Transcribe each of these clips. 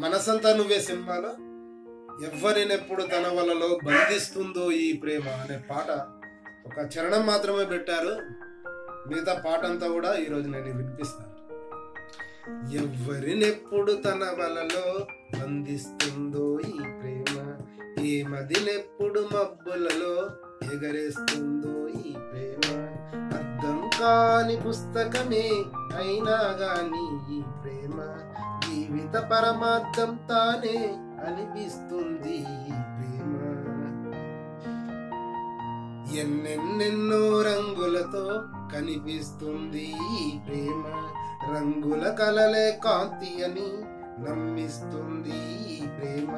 మనసంతా నువ్వే సినిమాలో ఎవ్వరినెప్పుడు తన వలలో బంధిస్తుందో ఈ ప్రేమ అనే పాట ఒక చరణం మాత్రమే పెట్టారు. మిగతా పాట అంతా కూడా ఈరోజు నేను వినిపిస్తాను. ఎవ్వరినెప్పుడు తన వలలో బంధిస్తుందో ఈ ప్రేమ, ఏ మదినెప్పుడు మబ్బులలో ఎగరేస్తుందో ఈ ప్రేమ, అర్థం కాని పుస్తకమే అయినా గాని ఈ ప్రేమ జీవిత పరమార్థం తానే అనిపిస్తుంది ఈ ప్రేమ. ఎన్నెన్నెన్నో రంగులతో కనిపిస్తుంది ఈ ప్రేమ, రంగుల కలలే కాంతి అని నమ్మిస్తుంది ఈ ప్రేమ,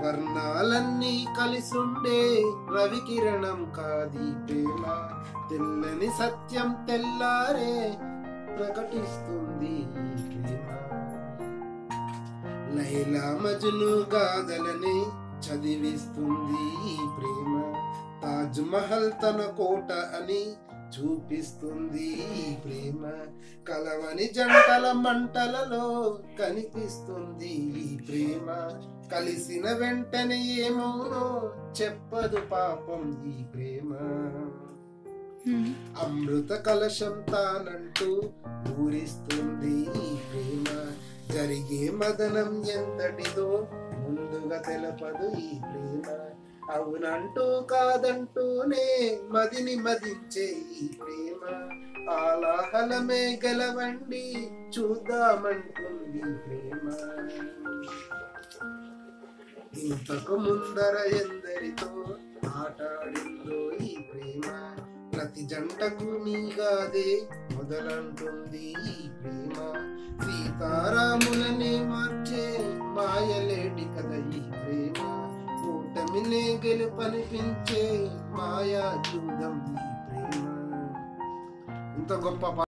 వర్ణాలన్నీ కలిసుండే రవికిరణం కాది ప్రేమ, తెల్లని సత్యం తెల్లారే ప్రకటిస్తుంది ఈ ప్రేమ. లైలా మజ్ను గాథలని చదివిస్తుంది ఈ ప్రేమ, తాజ్ మహల్ తన కోట అని చూపిస్తుంది ఈ ప్రేమ, కలవని జంటల మంటలలో కనిపిస్తుంది ఈ ప్రేమ, కలిసిన వెంటనే ఏమవునో చెప్పదు పాపం ఈ ప్రేమ. అమృత కలశం తానంటూ ఊరిస్తుంది ఈ ప్రేమ, జరిగే మదనం ఎంతటిదో ముందుగా తెలపదు ఈ ప్రేమ, అవునంటూ కాదంటూనే మదిని మదించే ఈ ప్రేమ, ఆలాహలమే గెలవండి చూద్దామంటుంది ప్రేమ. ఇంతకు ముందర ఎందరితో ఆటాడిందో ఈ ప్రేమ, ప్రతి జంటకు మీగాదే మొదలంటుంది ఈ ప్రేమ, సీతారాములనే మార్చే మాయలేటి కథ ఈ ప్రేమ, కూటమినే గెలుపనిపించే మాయా చూదం ఈ ప్రేమ. ఇంత గొప్ప